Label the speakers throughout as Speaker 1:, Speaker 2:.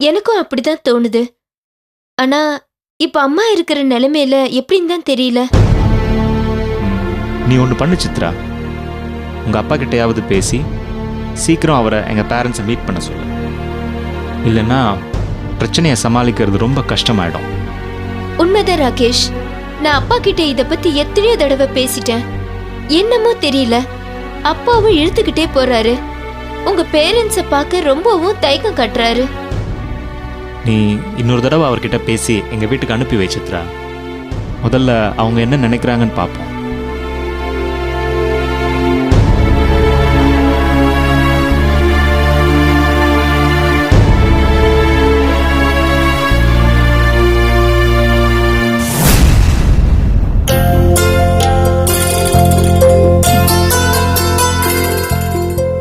Speaker 1: எனக்கும் அப்படிதான் தோணுது. ஆனா இப்ப அம்மா இருக்கிற நிலைமையில எப்படின்னு தான் தெரியல.
Speaker 2: நீ ஒன்று பண்ணு சித்ரா, உங்கள் அப்பா கிட்டையாவது பேசி சீக்கிரம் அவரை எங்கள் பேரண்ட்ஸை மீட் பண்ண சொல்லு. இல்லைன்னா பிரச்சனையை சமாளிக்கிறது ரொம்ப கஷ்டமாயிடும்.
Speaker 1: உண்மைதான் ராகேஷ், நான் அப்பா கிட்ட இத பத்தி எத்தனையோ தடவை பேசிட்டேன். என்னமோ தெரியல, அப்பாவும் இழுத்துக்கிட்டே போறாரு. உங்க பேரண்ட்ஸை பார்க்க ரொம்பவும் தயக்கம் காட்டுறாரு.
Speaker 2: நீ இன்னொரு தடவை அவர்கிட்ட பேசி எங்கள் வீட்டுக்கு அனுப்பி வை சித்ரா. முதல்ல அவங்க என்ன நினைக்கிறாங்கன்னு பார்ப்போம்.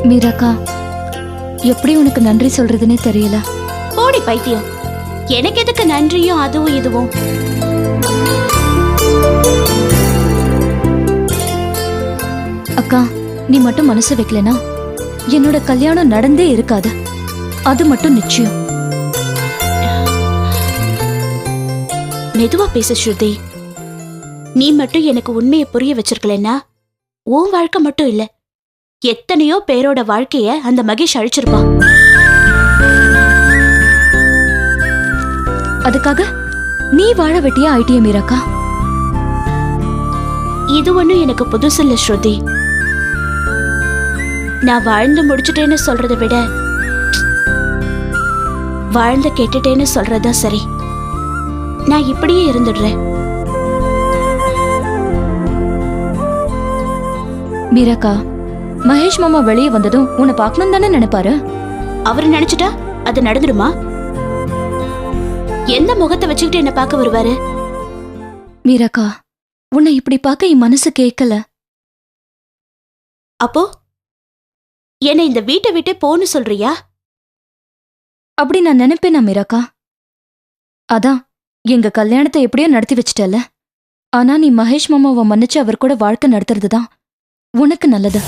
Speaker 3: மீராக்கா, எப்படி உனக்கு நன்றி சொல்றதுன்னே தெரியல.
Speaker 4: போடி பைத்தியம், எனக்கு எதுக்கு நன்றியும் அதுவும் இதுவும்?
Speaker 3: அக்கா, நீ மட்டும் மனசு வைக்கலனா என்னோட கல்யாணம் நடந்தே இருக்காது. அது மட்டும் நிச்சயம்.
Speaker 4: மெதுவா பேச ஸ்ருதி. நீ மட்டும் எனக்கு உண்மையை புரிய வச்சிருக்கலன்னா உன் வாழ்க்கை மட்டும் இல்ல, எத்தனையோ பேரோட வாழ்க்கைய அந்த மகேஷ் அழிச்சிருப்பான்.
Speaker 3: அதுக்காக நீ வாழ வெட்டியா ஆயிட்டிய மீராக்கா?
Speaker 4: இது ஒண்ணும் எனக்கு புதுசு இல்ல ஸ்ருதி. நான் வாழ்ந்து முடிச்சுட்டேன்னு சொல்றதை விட வாழ்ந்து கெட்டுட்டேன்னு சொல்றதா சரி. நான் இப்படியே இருந்துடுறேன்.
Speaker 3: மீராக்கா, மகேஷ் மாமா வெளியே வந்ததும் உன்னை பார்க்கணும் தானே நினைப்பாரு.
Speaker 4: அவரு நினைச்சிட்டா அது நடந்துடுமா? எந்த முகத்தை வச்சுக்கிட்டு என்ன பார்க்க வருவாரு?
Speaker 3: மீராக்கா, உன்னை இப்படி பார்க்க என் மனசு கேட்கல.
Speaker 4: அப்போ என்னை இந்த வீட்டை விட்டு போன்னு சொல்றியா?
Speaker 3: அப்படி நான் நினைப்பேனா மீராக்கா? அதான் எங்க கல்யாணத்தை எப்படியோ நடத்தி வச்சிட்டல. ஆனா நீ மகேஷ் மாமாவை மன்னிச்சு அவர் கூட வாழ்க்கை நடத்துறதுதான் உனக்கு நல்லது.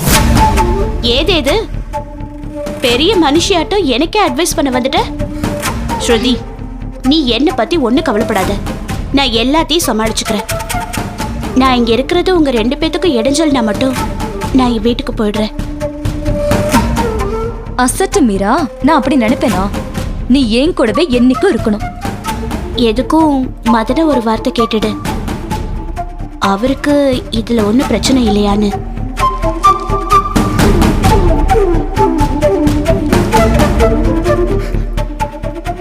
Speaker 4: ஏதேது பெரிய மனுஷியாட்டம் எனக்கே அட்வைஸ் பண்ண வந்துட்ட? ஸ்ருதி, நீ என்ன பத்தி ஒண்ணு கவலைப்படாத. நான் எல்லாத்தையும் சமாளிச்சுக்கிறேன். நான் இங்க இருக்கிறது உங்க 2 பேத்துக்கும் இடைஞ்சல்னா மட்டும் நான் வீட்டுக்கு போயிடுறேன்.
Speaker 3: அசட்டு மீரா, நான் அப்படி நினைப்பேனா? நீ ஏன் கூடவே என்னைக்கும் இருக்கணும்.
Speaker 4: எதுக்கும் மதன ஒரு வார்த்தை கேட்டுடு. அவருக்கு இதுல ஒன்னும் பிரச்சனை இல்லையான்னு.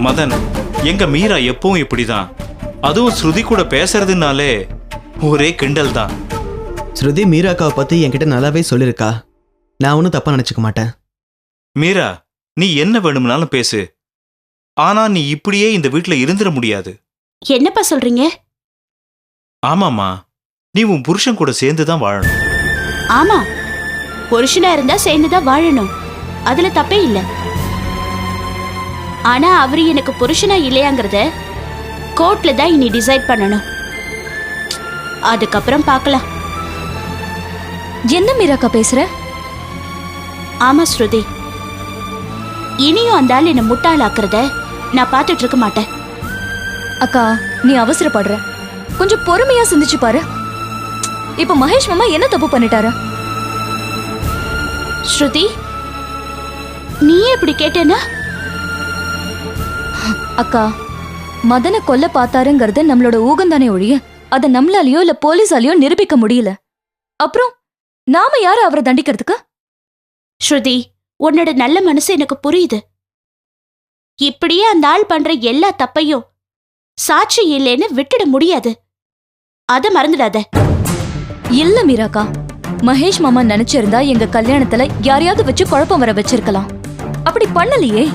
Speaker 5: மதன், எங்க மீரா எப்பவும் இப்படிதான். அதுவும் ஸ்ருதி கூட பேசுறதுனாலே ஒரே கிண்டல் தான்.
Speaker 6: ஸ்ருதி மீராக்காவை பத்தி என்கிட்ட நல்லாவே சொல்லியிருக்கா. நான் ஒன்றும் தப்பா நினைச்சுக்க மாட்டேன்.
Speaker 5: மீரா, நீ என்ன வேணும்னாலும் பேசு. ஆனா நீ இப்படியே இந்த வீட்டுல இருந்துட முடியாது.
Speaker 4: என்னப்பா சொல்றீங்க?
Speaker 5: ஆமாமா, நீ உன் புருஷன் கூட சேர்ந்துதான் வாழணும்.
Speaker 4: ஆமா, புருஷனா இருந்தா சேர்ந்துதான் வாழணும். அதுல தப்பே இல்ல. ஆனா அவரு எனக்கு புருஷனா இல்லையாங்கிறத கோர்ட்ல தான் இனி டிசைட் பண்ணணும். அதுக்கப்புறம் பார்க்கலாம்.
Speaker 3: என்ன மீராக்கா பேசுற?
Speaker 4: ஆமா ஸ்ருதி, இனியும் அந்த ஆள் என்ன முட்டாளாக்குறத நான் பார்த்துட்டு இருக்க மாட்டேன்.
Speaker 3: அக்கா, நீ அவசரப்படுற. கொஞ்சம் பொறுமையா சிந்திச்சு பாரு. இப்ப மகேஷ் மாமா என்ன தப்பு பண்ணிட்டாரு?
Speaker 4: ஸ்ருதி, நீ எப்படி கேட்டேன்னா?
Speaker 3: அக்கா, மதனை கொல்ல பார்த்தாருங்கிறது நம்மளோட ஊகந்தானே ஒழிய அதை நம்மளாலேயோ இல்ல போலீஸாலேயோ நிரூபிக்க முடியல. அப்புறம் நாம யாரு அவரை தண்டிக்கிறதுக்கு?
Speaker 4: ஸ்ருதி, உன்னோட நல்ல மனசு எனக்கு புரியுது. இப்படியே அந்த ஆள் பண்ற எல்லா தப்பையும் சாட்சி இல்லைன்னு விட்டுட முடியாது. அத மறந்துடாத.
Speaker 3: இல்ல மீராக்கா, மகேஷ் மாமா நினைச்சிருந்தா எங்க கல்யாணத்துல யாரையாவது வச்சு குழப்பம் வர வச்சிருக்கலாம். அப்படி பண்ணலையே.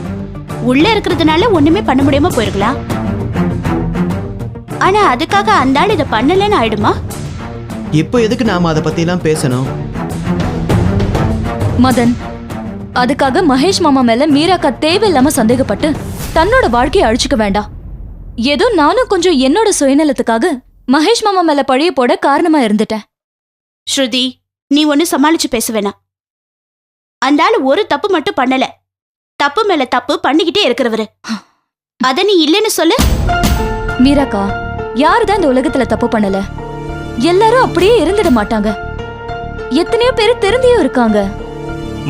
Speaker 4: உள்ள இருக்கிறதுனால ஒண்ணுமே பண்ண முடியாம போயிருக்கலாம். ஆனா அதுக்காக அந்த ஆள் இதை பண்ணலன்னு ஆயிடுமா?
Speaker 6: இப்போ எதுக்கு நாம அதை பத்தி எல்லாம் பேசணும்?
Speaker 3: மதன், அதுக்காக மகேஷ் மாமா மேல மீராக்கா தேவையில்லாம சந்தேகப்பட்டு தன்னோட வாழ்க்கையை அழிச்சுக்க வேண்டாம். ஏதோ நானும் கொஞ்சம் என்னோட சுயநலத்துக்காக மகேஷ் மாமா மேல பழிய போட காரணமா இருந்துட்டேன்.
Speaker 4: ஸ்ருதி, நீ ஒன்னு சமாளிச்சு பேச வேணாம். அந்த ஆள் ஒரு தப்பு மட்டும் பண்ணல, தப்பு மேல தப்பு பண்ணிக்கிட்டே இருக்கிறவரு. அத நீ இல்லைன்னு சொல்லு.
Speaker 3: மீராக்கா, யாருதான் இந்த உலகத்துல தப்பு பண்ணல? எல்லாரும் அப்படியே இருந்துட மாட்டாங்க. எத்தனையோ பேர் திருந்தியும் இருக்காங்க.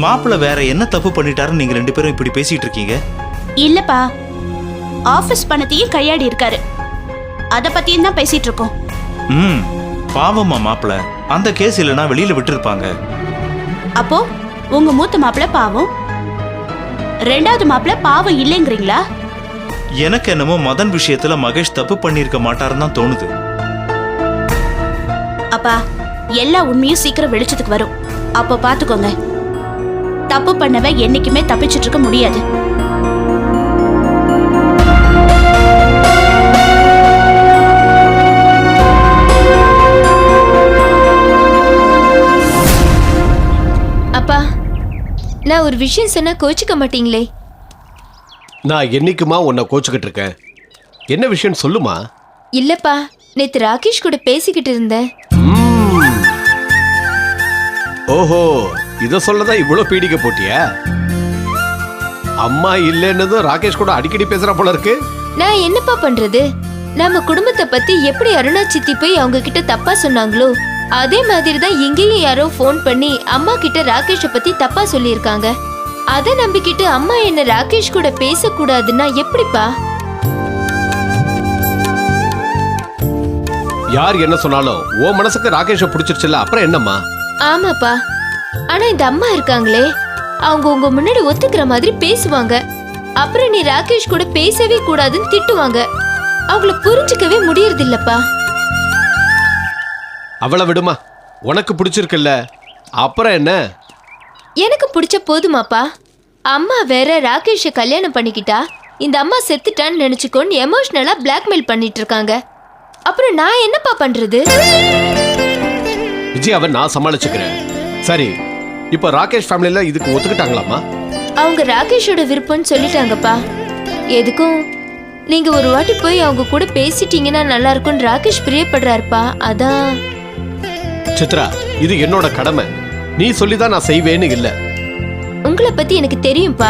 Speaker 5: மாப்பிள்ள வேற என்ன தப்பு பண்ணிட்டாருன்னு நீங்க 2 பேரும் இப்படி பேசிட்டு இருக்கீங்க?
Speaker 4: இல்லப்பா, ஆபீஸ் பணத்தையும் கையாடி இருக்காரு. அத பத்தியும் தான் பேசிட்டு இருக்கோம்.
Speaker 5: ம், பாவமா மாப்பிள்ள. அந்த கேஸ் இல்லைன்னா வெளியில விட்டுருப்பாங்க.
Speaker 4: அப்போ உங்க மூத்த மாப்பிள்ள பாவம், 2வது மாப்பிள்ள பாவம் இல்லைங்கிறீங்களா?
Speaker 5: எனக்கு என்னமோ மதன் விஷயத்துல மகேஷ் தப்பு பண்ணிருக்க மாட்டாருன்னு தான் தோணுது.
Speaker 4: அப்பா, எல்லா உண்மையும் சீக்கிரம் வெளிச்சத்துக்கு வரும். அப்போ பாத்துக்கோங்க. தப்பு பண்ணவன் என்னைக்குமே தப்பிச்சிட்டு இருக்க முடியாது.
Speaker 1: அப்பா, நான் ஒரு விஷயம் சொன்னா கோச்சிக்க மாட்டீங்களே?
Speaker 7: நான் என்னைக்குமா உன்னை கோச்சுக்கிட்டு இருக்கேன்? என்ன விஷயம் சொல்லுமா?
Speaker 1: இல்லப்பா, நேத்து ராகேஷ் கூட பேசிக்கிட்டு இருந்தேன்.
Speaker 7: ஓஹோ, இத சொல்லதான் இவ்வளவு பீடிக்க போட்டியா? அம்மா இல்லைன்னதும் ராகேஷ் கூட அடிக்கடி பேசுற போல இருக்கு.
Speaker 1: நான் என்னப்பா பண்றது? நம்ம குடும்பத்தை பத்தி எப்படி அருணா சித்தி போய் அவங்க கிட்ட தப்பா சொன்னாங்களோ அதே மாதிரி தான் இங்கேயும் யாரோ ஃபோன் பண்ணி அம்மா கிட்ட ராகேஷை பத்தி தப்பா சொல்லியிருக்காங்க. அதை நம்பிக்கிட்டு அம்மா என்ன ராகேஷ் கூட பேசக்கூடாதுன்னா எப்படிப்பா?
Speaker 7: யார் என்ன சொன்னாலும் ஓ மனசுக்கு ராகேஷ பிடிச்சிருச்சுல, அப்புறம் என்னம்மா?
Speaker 1: ஆமாப்பா, ஆனா இந்த அம்மா இருக்காங்களே, அவங்க உங்க முன்னாடி ஒத்துக்கிற மாதிரி பேசுவாங்க. அப்புறம் நீ ராகேஷ் கூட பேசவே கூடாதுன்னு திட்டுவாங்க. அவங்கள புரிஞ்சுக்கவே முடியறது இல்லப்பா.
Speaker 7: அவளை விடுமா, உனக்கு பிடிச்சிருக்குல்ல, அப்புறம் என்ன?
Speaker 1: எனக்கு பிடிச்ச போதுமாப்பா. அம்மா வேற ராகேஷை கல்யாணம் பண்ணிக்கிட்டா இந்த அம்மா செத்துட்டான்னு நினைச்சுக்கோன்னு எமோஷனலா பிளாக்மெயில் பண்ணிட்டு இருக்காங்க. அப்புறம் நான் என்னப்பா பண்றது?
Speaker 7: விஜய், அவன் நான் சமாளிச்சுக்கிறேன். சரி, இப்ப ராகேஷ் ஃபேமிலில இதுக்கு ஒத்துக்கிட்டாங்களாமா?
Speaker 1: அவங்க ராகேஷோட விருப்பம்னு சொல்லிட்டாங்கப்பா. எதுக்கும் நீங்க ஒரு வாட்டி போய் அவங்க கூட பேசிட்டீங்கன்னா நல்லா இருக்கும்னு ராகேஷ் பிரியப்படுறாருப்பா. அதான்.
Speaker 7: சித்ரா, இது என்னோட கடமை. நீ சொல்லிதான் நான் செய்வேன்னு இல்ல.
Speaker 1: உங்களை பத்தி எனக்கு தெரியும்பா.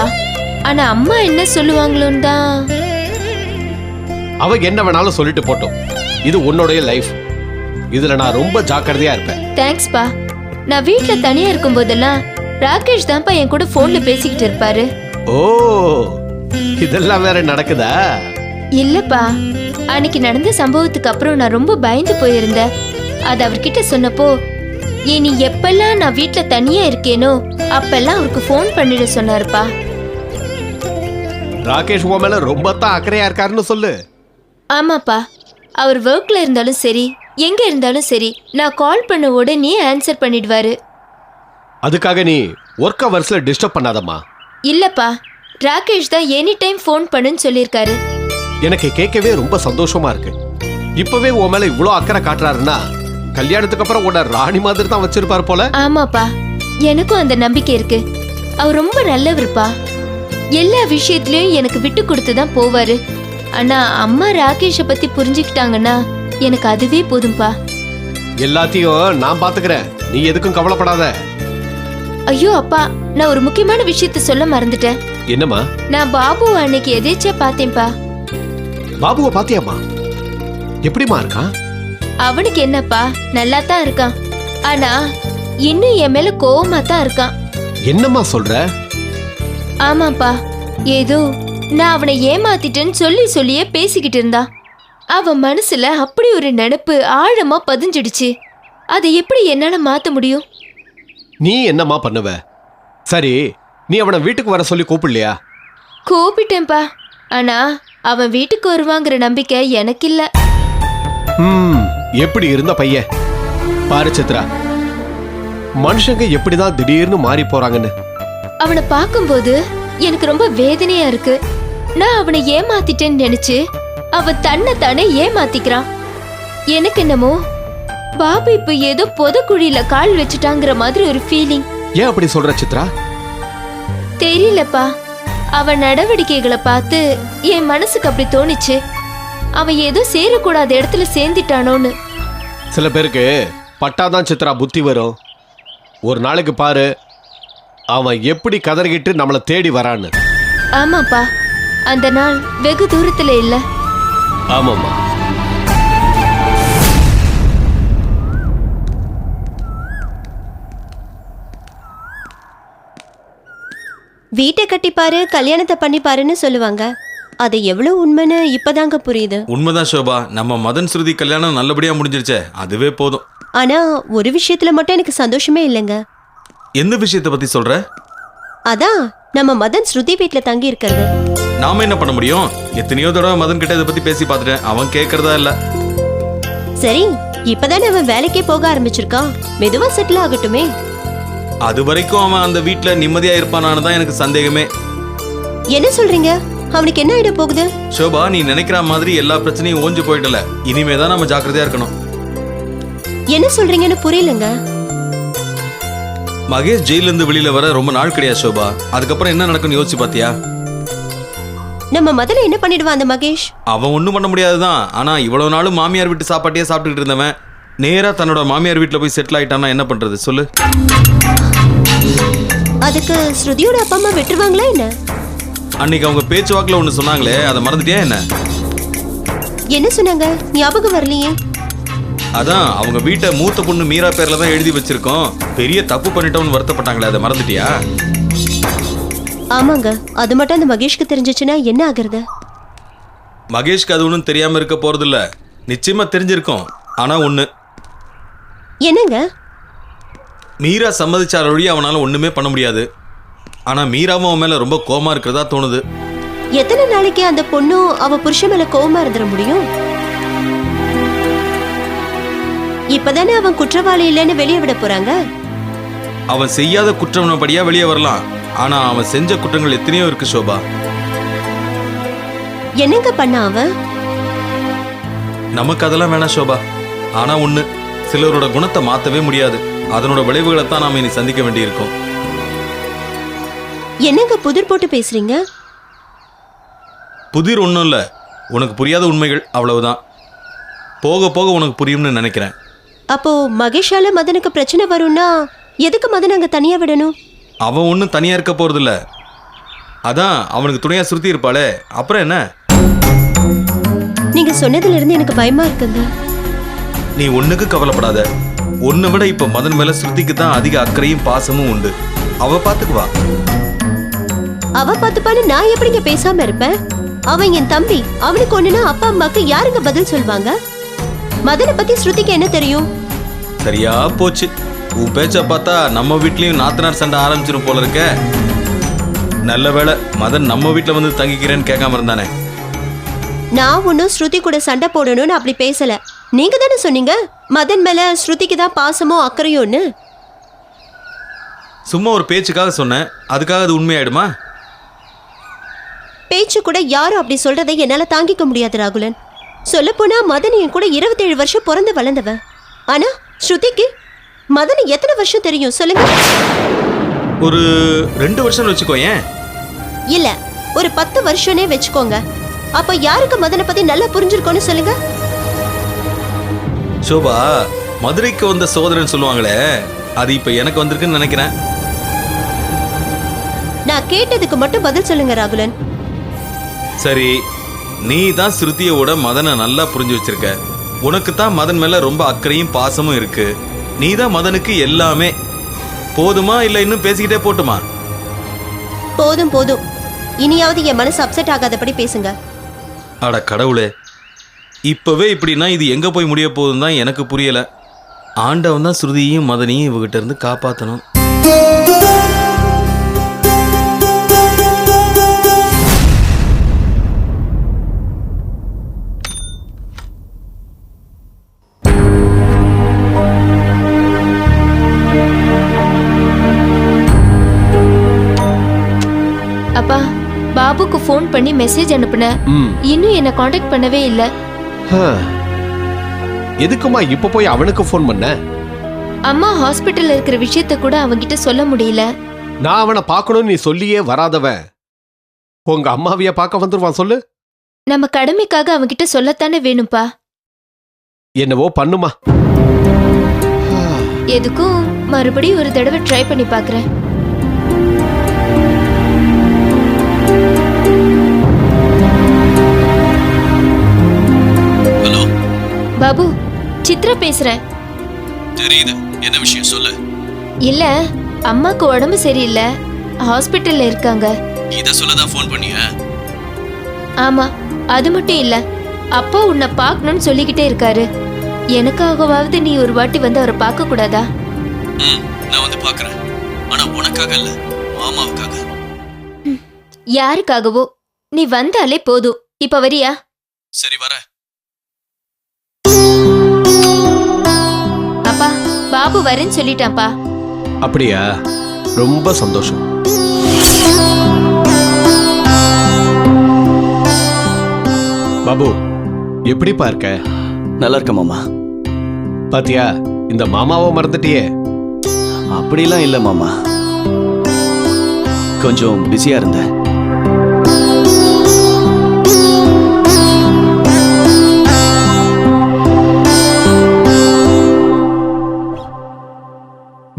Speaker 1: ஆனா அம்மா என்ன சொல்லுவாங்களோன்னு தான்.
Speaker 7: அவ என்ன வேணாலும் சொல்லிட்டு போட்டோம். இது உன்னோடைய லைஃப். இதுல நான் ரொம்ப ஜாக்கிரதையா இருப்பேன்.
Speaker 1: தேங்க்ஸ்பா. நான் வீட்ல தனியா இருக்கும் போதெல்லாம் ராகேஷ் தான்ப்பா என் கூட போன்ல பேசிக்கிட்டு இருப்பாரு.
Speaker 7: ஓ, இதெல்லாம் வேற நடக்குதா?
Speaker 1: இல்லப்பா, அன்னைக்கு நடந்த சம்பவத்துக்கு அப்புறம் நான் ரொம்ப பயந்து போயிருந்தேன். அது அவர்கிட்ட சொன்னப்போ இனி எப்பெல்லாம் நான் வீட்ல தனியா இருக்கேனோ அப்பெல்லாம் அவருக்கு ஃபோன் பண்ணிட சொன்னாருப்பா.
Speaker 7: ராகேஷ் உன் மேல ரொம்ப தான் அக்கறையா இருக்காருன்னு சொல்லு.
Speaker 1: ஆமாப்பா, அவர் ஒர்க்ல இருந்தாலும் சரி எங்க இருந்தாலும் சரி நான் கால் பண்ண உடனே ஆன்சர் பண்ணிடுவாரு.
Speaker 7: அதுக்காக நீ ஒர்க் ஹவர்ஸ்ல டிஸ்டர்ப் பண்ணாதம்மா.
Speaker 1: இல்லப்பா, ராகேஷ் தான் எனி டைம் ஃபோன் பண்ணுன்னு சொல்லியிருக்காரு.
Speaker 7: எனக்கு கேட்கவே ரொம்ப சந்தோஷமா இருக்கு. இப்பவே உன் மேல இவ்வளோ அக்கறை காட்டுறாருன்னா கல்யாணத்துக்கு அப்புறம் உன்னை ராணி மாதிரி தான் வச்சிருப்பாரு போல.
Speaker 1: ஆமாப்பா, எனக்கும் அந்த நம்பிக்கை இருக்கு. அவர் ரொம்ப நல்லவருப்பா. எல்லா விஷயத்திலயும் எனக்கு விட்டு கொடுத்து தான் போவாரு. ஆனா அம்மா ராகேஷை பத்தி புரிஞ்சுக்கிட்டாங்கன்னா எனக்கு அதுவே போதும்பா.
Speaker 7: எல்லாத்தையும் நான் பாத்துக்கிறேன், நீ எதுக்கும் கவலைப்படாத.
Speaker 1: ஐயோ அப்பா, நான் ஒரு முக்கியமான விஷயத்த சொல்ல மறந்துட்டேன்.
Speaker 7: என்னம்மா?
Speaker 1: நான் பாபு அன்னைக்கு எதேச்சா பார்த்தேன்பா.
Speaker 7: பாபுவை பாத்தியாமா? எப்படிமா இருக்கான்?
Speaker 1: அவனுக்கு என்னப்பா, நல்லா தான் இருக்கான். ஆனா இன்னும் என் மேல கோவமா தான் இருக்கான்.
Speaker 7: என்னம்மா சொல்ற?
Speaker 1: ஆமாப்பா, ஏதோ நான் அவனை ஏமாத்திட்டேன்னு சொல்லியே பேசிக்கிட்டு இருந்தான். அவன் மனசுல அப்படி ஒரு நினைப்பு ஆழமா பதிஞ்சிடுச்சு. அதை எப்படி என்னால மாத்த முடியும்?
Speaker 7: நீ என்னம்மா பண்ணுவ? சரி, நீ அவனை வீட்டுக்கு வர சொல்லி கூப்பிடலையா?
Speaker 1: கூப்பிட்டேன்பா, ஆனா அவன் வீட்டுக்கு வருவாங்கிற நம்பிக்கை எனக்கு இல்ல.
Speaker 7: எப்படி இருந்த பையன் பாரு சித்ரா, மனுஷங்க எப்படிதான் திடீர்னு மாறி போறாங்கன்னு.
Speaker 1: அவனை பார்க்கும்போது எனக்கு ரொம்ப வேதனையா இருக்கு. நான் அவனை ஏமாத்திட்டேன்னு நினைச்சு அவன் தன்னை தானே ஏமாத்திக்கிறான். எனக்கு என்னமோ பாபு இப்ப ஏதோ பொதக்குழியில கால் வச்சுட்டாங்கிற மாதிரி ஒரு ஃபீலிங்.
Speaker 7: ஏன் அப்படி சொல்ற சித்ரா?
Speaker 1: தெரியலப்பா, அவன் நடவடிக்கைகளை பார்த்து என் மனசுக்கு அப்படி தோணுச்சு. அவன் ஏதோ சேரக்கூடாத இடத்துல சேர்ந்துட்டானோன்னு.
Speaker 7: சில பேருக்கு பட்டாதான் சித்ரா புத்தி வரும். ஒரு நாளைக்கு பாரு அவன் எப்படி கதறிக்கிட்டு நம்மளை தேடி வரான்னு.
Speaker 1: ஆமாப்பா, அந்த நாள் வெகு தூரத்துல இல்ல.
Speaker 7: ஆமாம்மா.
Speaker 8: வீட்டை கட்டிப்பாரு கல்யாணத்தை பண்ணிப்பாருன்னு சொல்லுவாங்க. அது எவ்வளவு உண்மைன்னு இப்பதாங்க புரியுது.
Speaker 9: உண்மைதான் சோபா, நம்ம மதன் ஸ்ருதி கல்யாணம் நல்லபடியா முடிஞ்சிருச்சே, அதுவே போதும்.
Speaker 8: ஆனா ஒரு விஷயத்துல மட்டும் எனக்கு சந்தோஷமே இல்லைங்க.
Speaker 9: எந்த விஷயத்தை பத்தி சொல்ற?
Speaker 8: அதான் நம்ம மதன் ஸ்ருதி வீட்டுல தங்கி இருக்கிறது.
Speaker 9: நாம என்ன பண்ண முடியும்? எத்தனையோ தடவை மதன் கிட்ட இதை பத்தி பேசி பார்த்துட்டேன், அவன் கேட்கறதா இல்ல.
Speaker 8: சரி, இப்பதானே அவன் வேலைக்கே போக ஆரம்பிச்சிருக்கான், மெதுவா செட்டில் ஆகட்டுமே.
Speaker 9: அது வரைக்கும் அவன் அந்த வீட்டுல நிம்மதியா இருப்பானான்னு தான் எனக்கு சந்தேகமே.
Speaker 8: என்ன சொல்றீங்க? அவனுக்கு என்ன ஆயிட போகுது?
Speaker 9: சோபா, நீ நினைக்கிற மாதிரி எல்லா பிரச்சனையும் ஓஞ்சு போயிடல. இனிமேதான் நம்ம ஜாக்கிரதையா இருக்கணும்.
Speaker 8: என்ன சொல்றீங்கன்னு புரியலங்க.
Speaker 9: மகேஷ் ஜெயில இருந்து வெளியில வர ரொம்ப நாள் கிடையாது சோபா. அதுக்கப்புறம் என்ன நடக்கும்னு யோசிச்சு பாத்தியா?
Speaker 8: நம்ம மதனை என்ன பண்ணிடுவான் அந்த மகேஷ்?
Speaker 9: அவன் ஒண்ணும் பண்ண முடியாதுதான். ஆனா இவ்வளவு நாளும் மாமியார் வீட்டு சாப்பாட்டையே சாப்பிட்டுக்கிட்டு இருந்தவன் நேரா தன்னோட மாமியார் வீட்டுல போய் செட்டில் ஆயிட்டான்னா என்ன பண்றது சொல்லு?
Speaker 8: அதுக்கு ஸ்ருதியோட அப்பா அம்மா விட்டுருவாங்களா என்ன?
Speaker 9: அன்னைக்கு அவங்க பேச்சுவாக்குல ஒண்ணு சொன்னாங்களே, அதை மறந்துட்டியா என்ன?
Speaker 8: என்ன சொன்னாங்க? ஞாபகம் வரலையே.
Speaker 9: அதான் அவங்க வீட்டை மூத்த பொண்ணு மீரா பேர்ல தான் எழுதி வச்சிருக்கோம், பெரிய தப்பு பண்ணிட்டோம்னு வருத்தப்பட்டாங்களே, அதை மறந்துட்டியா?
Speaker 8: ஆமாங்க, அது மட்டும் அந்த மகேஷ்க்கு தெரிஞ்சிச்சுன்னா என்ன ஆகுறது?
Speaker 9: மகேஷ்க்கு அது ஒன்றும் தெரியாம இருக்க போறது இல்ல, நிச்சயமா தெரிஞ்சிருக்கும். ஆனா ஒண்ணு.
Speaker 8: என்னங்க?
Speaker 9: மீரா சம்மதிச்சால் வழி அவனால ஒண்ணுமே பண்ண முடியாது. ஆனா மீராவும் அவன் மேல ரொம்ப கோவமா இருக்கிறதா தோணுது.
Speaker 8: எத்தனை நாளைக்கு அந்த பொண்ணும் அவ புருஷன் மேல கோவமா இருந்துட முடியும்? இப்பதானே அவன் குற்றவாளி இல்லைன்னு வெளியே விட போறாங்க.
Speaker 9: அவன் செய்யாத குற்றம்னபடியா வெளியே வரலாம். ஆனா அவன் செஞ்ச குற்றங்கள் எத்தனையோ இருக்கு சோபா.
Speaker 8: என்னங்க பண்ண அவன்?
Speaker 9: நமக்கு அதெல்லாம் வேணாம் சோபா. ஆனா ஒண்ணு, சிலரோட குணத்தை மாத்தவே முடியாது. அதனோட விளைவுகளை தான் நாம இனி சந்திக்க வேண்டியிருக்கும்.
Speaker 8: என்னங்க புதிர் போட்டு பேசுறீங்க?
Speaker 9: புதிர் ஒன்றும் இல்லை, உனக்கு புரியாத உண்மைகள், அவ்வளவுதான். போக போக உனக்கு புரியும்னு நினைக்கிறேன்.
Speaker 8: அப்போ மகேஷால மதனுக்கு பிரச்சனை வரும்னா எதுக்கு மதன் அங்க தனியா விடணும்?
Speaker 9: அவன் ஒன்றும் தனியா இருக்க போறது இல்ல. அதான் அவனுக்கு துணையா சுருத்தி இருப்பாளே, அப்புறம் என்ன?
Speaker 8: நீங்க சொன்னதுல இருந்து எனக்கு பயமா இருக்குங்க.
Speaker 9: நீ ஒண்ணுக்கு கவலைப்படாத. ஒன்னை விட இப்ப மதன் மேல ஸ்ருதிக்கு தான் அதிக அக்கறையும் பாசமும் உண்டு. அவ பாத்துக்குவா.
Speaker 8: அவ பாத்துப்பான்னு நான் எப்படிங்க பேசாம இருப்பேன்? அவன் என் தம்பி. அவனுக்கு ஒண்ணுனா அப்பா அம்மாக்கு யாருங்க பதில் சொல்வாங்க? மதனை பத்தி ஸ்ருதிக்கு என்ன தெரியும்?
Speaker 9: சரியா போச்சு. உன் பேச்ச பார்த்தா நம்ம வீட்லயும் நாத்தனார் சண்டை ஆரம்பிச்சிரும் போல இருக்க. நல்ல வேளை மதன் நம்ம வீட்டுல வந்து தங்கிக்கிறேன்னு கேட்காம இருந்தானே.
Speaker 8: நான் ஒன்னும் ஸ்ருதி கூட சண்டை போடணும்னு அப்படி பேசல. நீங்க தானே சொன்னீங்க மதன் மேல ஸ்ருதிக்கு தான் பாசமோ அக்கறையோன்னு.
Speaker 9: சும்மா ஒரு பேச்சுக்காக சொன்னேன், அதுக்காக அது உண்மையாயிடுமா?
Speaker 8: பேச்சு கூட யாரும் அப்படி சொல்றதை என்னால தாங்கிக்க முடியாது ராகுலன். சொல்லப்போனா மதன் என் கூட 27 வருஷம் பிறந்து வளர்ந்தவன். ஆனா ஸ்ருதிக்கு மதன் எத்தனை வருஷம் தெரியும் சொல்லுங்க?
Speaker 9: ஒரு 2 வருஷம் வச்சுக்கோ. ஏன்
Speaker 8: இல்ல, ஒரு 10 வருஷனே வச்சுக்கோங்க. அப்ப யாருக்கு மதனை பத்தி நல்லா புரிஞ்சிருக்கோன்னு சொல்லுங்க.
Speaker 9: சோபா, மதுரைக்கு வந்த சோதரன் சொல்லுவாங்களே, அது இப்ப எனக்கு வந்திருக்குன்னு நினைக்கிறேன்.
Speaker 8: நான் கேட்டதுக்கு மட்டும் பதில் சொல்லுங்க ராகுலன்.
Speaker 9: சரி, நீ தான் ஸ்ருதியோட மதனை நல்லா புரிஞ்சு வச்சிருக்க. உனக்கு தான் மதன் மேல ரொம்ப அக்கறையும் பாசமும் இருக்கு. நீ தான் மதனுக்கு எல்லாமே. போதுமா இல்ல இன்னும் பேசிக்கிட்டே போட்டுமா?
Speaker 8: போதும் போதும், இனியாவது என் மனசு அப்செட் ஆகாதபடி பேசுங்க.
Speaker 9: அட கடவுளே, இப்பவே இப்படின்னா இது எங்க போய் முடிய போகுதுன்னு தான் எனக்கு புரியல. ஆண்டவன் தான் ஸ்ருதியையும் மதனையும் இவகிட்ட இருந்து காப்பாற்றணும்.
Speaker 1: அப்பா, பாபுக்கு ஃபோன் பண்ணி மெசேஜ் அனுப்புனேன். இன்னும் என்ன காண்டாக்ட் பண்ணவே இல்ல.
Speaker 7: எதுக்குமா இப்ப போய் அவனுக்கு ஃபோன் பண்ண?
Speaker 1: அம்மா ஹாஸ்பிட்டல்ல இருக்கிற விஷயத்த கூட அவங்கிட்ட சொல்ல முடியல.
Speaker 7: நான் அவனை பார்க்கணும்னு நீ சொல்லியே வராதவன் உங்க அம்மாவைய பார்க்க வந்துருவான் சொல்லு.
Speaker 1: நம்ம கடமைக்காக அவங்கிட்ட சொல்லத்தானே வேணும்பா.
Speaker 7: என்னவோ பண்ணுமா.
Speaker 1: எதுக்கும் மறுபடியும் ஒரு தடவை ட்ரை பண்ணி பார்க்கறேன். சித்ரா பேசுறேன்.
Speaker 10: தெரியுது, என்ன விஷயம் சொல்லு.
Speaker 1: இல்ல, அம்மாக்கு உடம்பு சரியில்லை, ஹாஸ்பிட்டல்ல இருக்காங்க.
Speaker 10: இத சொல்லதான் ஃபோன் பண்ணியா?
Speaker 1: ஆமா, அது மட்டும் இல்ல, அப்பா உன்னை பார்க்கணும்னு சொல்லிக்கிட்டே இருக்காரு. எனக்காகவாவது நீ ஒரு வாட்டி வந்து அவரை பார்க்க கூடாதா?
Speaker 10: நான் வந்து பார்க்கறேன். ஆனா உனக்காக இல்ல, மாமாவுக்காக.
Speaker 1: யாருக்காகவோ, நீ வந்தாலே போதும். இப்ப வரியா?
Speaker 10: சரி வர.
Speaker 1: அப்பா, பாபு வரேன்னு சொல்லிட்டான்ப்பா.
Speaker 7: அப்படியா? ரொம்ப சந்தோஷம். பாபு, எப்படிப்பா இருக்க?
Speaker 10: நல்லா இருக்க மாமா.
Speaker 7: பாத்தியா, இந்த மாமாவை மறந்துட்டியே.
Speaker 10: அப்படிலாம் இல்ல மாமா, கொஞ்சம் பிஸியா இருந்தேன்.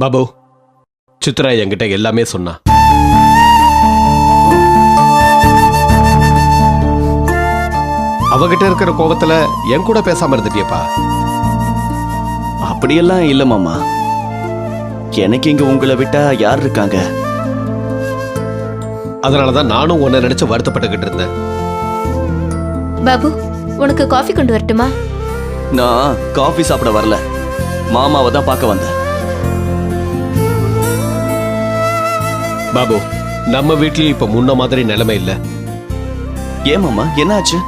Speaker 7: பாபு, சித்ரா என்கிட்ட எல்லாமே சொன்னா. அவகிட்ட இருக்கிற கோபத்துல என் கூட பேசாம இருந்துட்டியப்பா.
Speaker 10: அப்படியெல்லாம் இல்ல மாமா, எனக்கு இங்க உங்களை விட்டா யார் இருக்காங்க?
Speaker 7: அதனாலதான் நானும் உன்னை நினைச்சு வருத்தப்பட்டுக்கிட்டு இருந்தேன்.
Speaker 1: பாபு, உனக்கு காஃபி கொண்டு வரட்டுமா?
Speaker 10: நான் காஃபி சாப்பிட வரல, மாமாவை தான் பார்க்க வந்தேன்.
Speaker 7: பாபு, நம்ம வீட்லயும் இப்ப முன்ன மாதிரி நிலைமை இல்ல.
Speaker 10: ஏன் மாமா, என்ன ஆச்சு?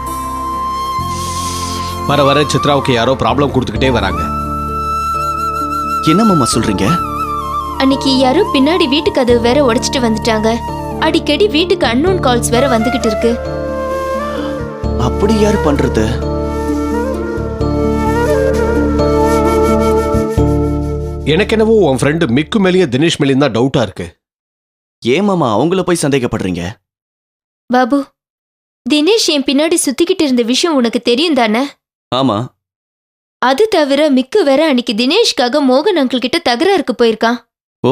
Speaker 7: வர வர சித்ராவுக்கு யாரோ ப்ராப்ளம் கொடுத்துக்கிட்டே வராங்க.
Speaker 10: என்ன மாமா சொல்றீங்க?
Speaker 1: அன்னைக்கு யாரோ பின்னாடி வீட்டு கதவு வேற உடைச்சிட்டு வந்துட்டாங்க. அடிக்கடி வீட்டுக்கு அன்னோன் கால்ஸ் வேற வந்துகிட்டு இருக்கு.
Speaker 10: அப்படி யாரு பண்றது?
Speaker 7: எனக்கு என்னவோ உன் ஃப்ரெண்டு மிக்கு மேலேயும் தினேஷ் மேலேயும் தான் டவுட்டா இருக்கு.
Speaker 10: ஏன் மாமா அவங்கள போய் சந்தேகப்படுறீங்க?
Speaker 1: பாபு, தினேஷ் என் பின்னாடி சுத்திக்கிட்டு இருந்த விஷயம் உனக்கு தெரியும் தானே?
Speaker 10: ஆமா.
Speaker 1: அது தவிர மிக்கு வேற அன்னைக்கு தினேஷ்காக மோகன் அங்கிள் கிட்ட தகராறுக்கு போயிருக்கான்.
Speaker 10: ஓ,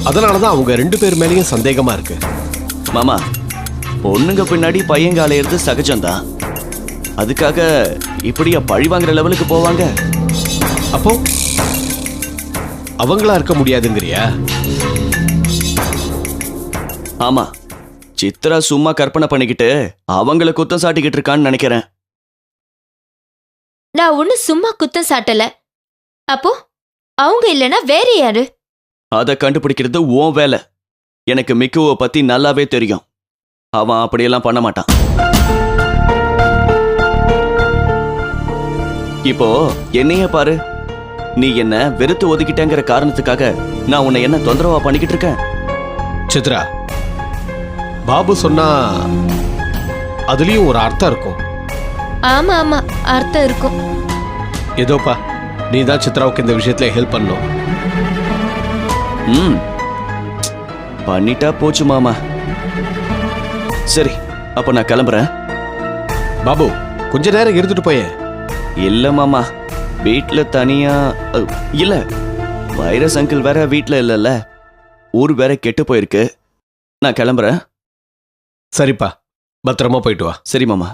Speaker 7: அதனாலதான் அவங்க 2 பேர் மேலேயும் சந்தேகமா இருக்கு.
Speaker 10: மாமா, பொண்ணுங்க பின்னாடி பையங்க அலையிறது சகஜம்தான். அதுக்காக இப்படியா பழி வாங்குற லெவலுக்கு போவாங்க?
Speaker 7: அப்போ அவங்களா இருக்க முடியாதுங்கிறியா?
Speaker 10: ஆமா, சித்ரா சும்மா கற்பனை பண்ணிக்கிட்டு அவங்கள குத்தம் சாட்டிக்கிட்டு இருக்கான்னு நினைக்கிறேன்.
Speaker 1: நான் ஒண்ணு சும்மா குத்தம் சாட்டல. அப்போ அவங்க இல்லனா வேற யாரு?
Speaker 10: அதை கண்டுபிடிக்கிறது உன் வேலை. எனக்கு மிக்குவை பத்தி நல்லாவே தெரியும். அவன் அப்படியெல்லாம் பண்ண மாட்டான். இப்போ என்னைய பாரு, நீ என்ன வெறுத்து ஒதுக்கிட்டேங்கிற காரணத்துக்காக நான் உன்னை என்ன தொந்தரவா பண்ணிக்கிட்டு இருக்கேன்?
Speaker 7: சித்ரா, பாபு சொன்னா அதுலயும் ஒரு அர்த்தம் இருக்கும்.
Speaker 1: ஆமா ஆமா, அர்த்தம் இருக்கும்.
Speaker 7: ஏதோப்பா, நீ தான் சித்ராவுக்கு இந்த விஷயத்துல ஹெல்ப் பண்ணும்.
Speaker 10: பண்ணிட்டா போச்சு மாமா. சரி, அப்ப நான் கிளம்புறேன்.
Speaker 7: பாபு, கொஞ்ச நேரம் இருந்துட்டு போயே.
Speaker 10: இல்ல மாமா, வீட்ல தனியா இல்ல, வைரஸ் அங்கிள் வேற வீட்ல இல்லல்ல, ஊர் வேற கெட்டு போயிருக்கு. நான் கிளம்புறேன்.
Speaker 7: சரிப்பா, பத்திரமா போயிட்டு வா.
Speaker 10: சரி மாமா.